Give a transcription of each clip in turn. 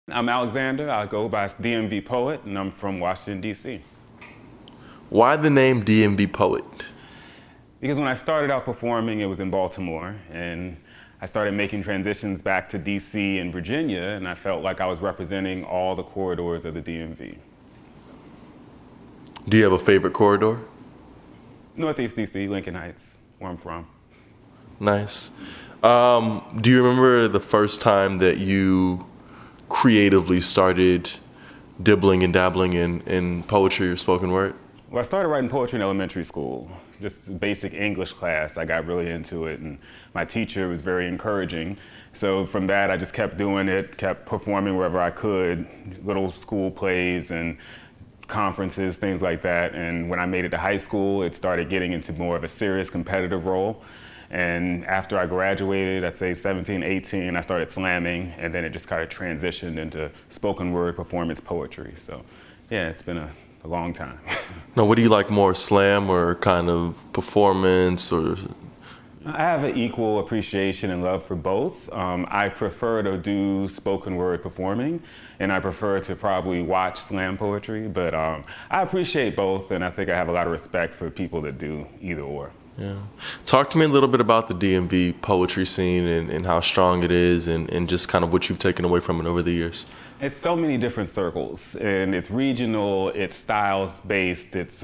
I'm Alexander. I go by DMVPoet, and I'm from Washington, D.C. Why the name DMVPoet? Because when I started out performing, it was in Baltimore, and I started making transitions back to D.C. and Virginia, and I felt like I was representing all the corridors of the DMV. Do you have a favorite corridor? Northeast D.C., Lincoln Heights, where I'm from. Nice. Do you remember the first time that you creatively started dibbling and dabbling in poetry or spoken word? Well, I started writing poetry in elementary school, just basic English class. I got really into it, and my teacher was very encouraging. So from that, I just kept doing it, kept performing wherever I could, little school plays and conferences, things like that. And when I made it to high school, it started getting into more of a serious competitive role. And after I graduated, I'd say 17, 18, I started slamming, and then it just kind of transitioned into spoken word performance poetry. So yeah, it's been a long time. Now, what do you like more, slam or kind of performance? Or I have an equal appreciation and love for both. I prefer to do spoken word performing, and I prefer to probably watch slam poetry, but I appreciate both, and I think I have a lot of respect for people that do either or. Yeah. Talk to me a little bit about the DMV poetry scene and how strong it is and just kind of what you've taken away from it over the years. It's so many different circles, and it's regional, it's styles-based, it's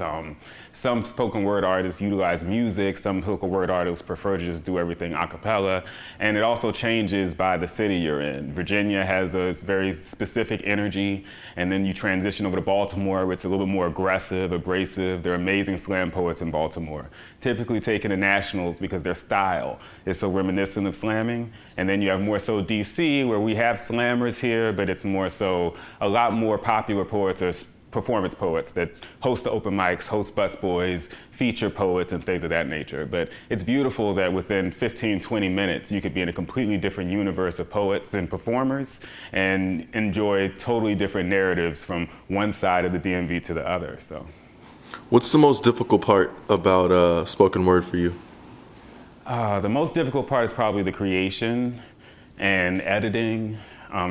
some spoken word artists utilize music, some spoken word artists prefer to just do everything a cappella, and it also changes by the city you're in. Virginia has a very specific energy, and then you transition over to Baltimore, where it's a little bit more aggressive, abrasive. There are amazing slam poets in Baltimore, typically taken to nationals because their style is so reminiscent of slamming. And then you have more so DC, where we have slammers here, but it's more so a lot more popular poets are performance poets that host the open mics, host busboys, feature poets, and things of that nature. But it's beautiful that within 15, 20 minutes, you could be in a completely different universe of poets and performers and enjoy totally different narratives from one side of the DMV to the other. So, what's the most difficult part about spoken word for you? The most difficult part is probably the creation and editing.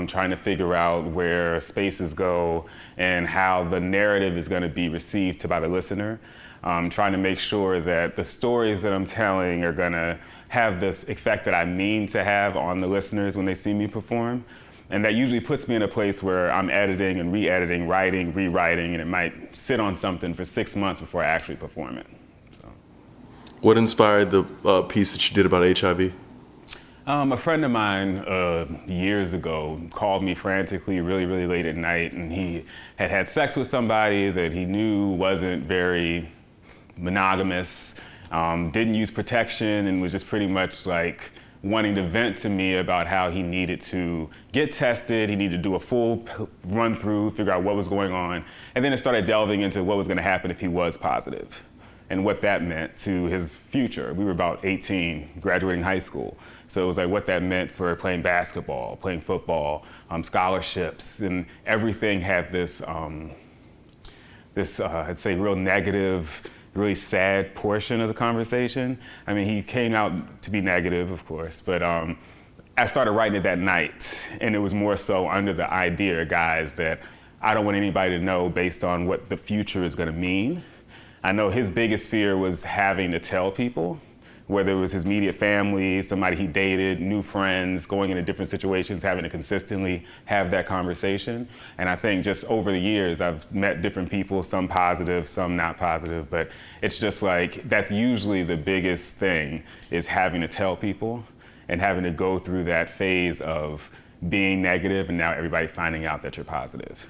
Trying to figure out where spaces go and how the narrative is going to be received by the listener. Trying to make sure that the stories that I'm telling are going to have this effect that I mean to have on the listeners when they see me perform. And that usually puts me in a place where I'm editing and re-editing, writing, rewriting, and it might sit on something for 6 months before I actually perform it. So. What inspired the piece that you did about HIV? A friend of mine years ago called me frantically really, really late at night, and he had had sex with somebody that he knew wasn't very monogamous, didn't use protection, and was just pretty much like wanting to vent to me about how he needed to get tested, he needed to do a full run through, figure out what was going on, and then it started delving into what was going to happen if he was positive and what that meant to his future. We were about 18, graduating high school. So it was like what that meant for playing basketball, playing football, scholarships, and everything had this, I'd say, real negative, really sad portion of the conversation. I mean, he came out to be negative, of course, but I started writing it that night, and it was more so under the idea, guys, that I don't want anybody to know based on what the future is gonna mean. I know his biggest fear was having to tell people, whether it was his immediate family, somebody he dated, new friends, going into different situations, having to consistently have that conversation. And I think just over the years, I've met different people, some positive, some not positive, but it's just like, that's usually the biggest thing, is having to tell people and having to go through that phase of being negative and now everybody finding out that you're positive.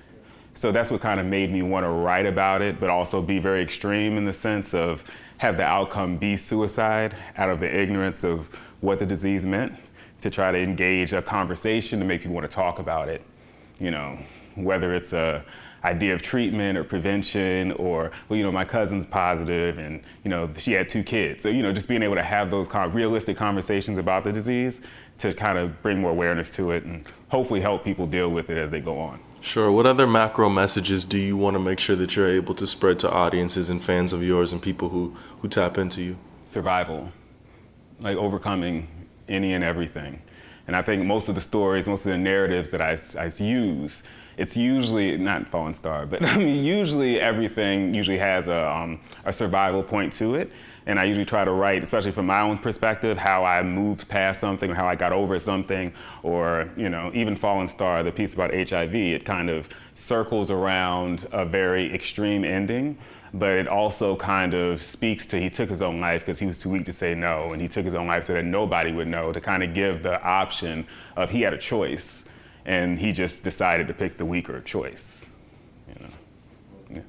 So that's what kind of made me want to write about it, but also be very extreme in the sense of have the outcome be suicide out of the ignorance of what the disease meant, to try to engage a conversation to make people want to talk about it. You know, whether it's a idea of treatment or prevention or, well, you know, my cousin's positive and, you know, she had 2 kids. So, you know, just being able to have those kind of realistic conversations about the disease to kind of bring more awareness to it and hopefully help people deal with it as they go on. Sure. What other macro messages do you want to make sure that you're able to spread to audiences and fans of yours and people who tap into you? Survival, like overcoming any and everything. And I think most of the stories, most of the narratives that I use, it's usually, not Fallen Star, but I mean, usually everything usually has a survival point to it. And I usually try to write, especially from my own perspective, how I moved past something or how I got over something, or, you know, even Fallen Star, the piece about HIV, it kind of circles around a very extreme ending, but it also kind of speaks to, he took his own life because he was too weak to say no, and he took his own life so that nobody would know, to kind of give the option of he had a choice, and he just decided to pick the weaker choice. You know? Yeah.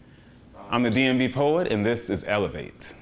I'm the DMV Poet, and this is Elevate.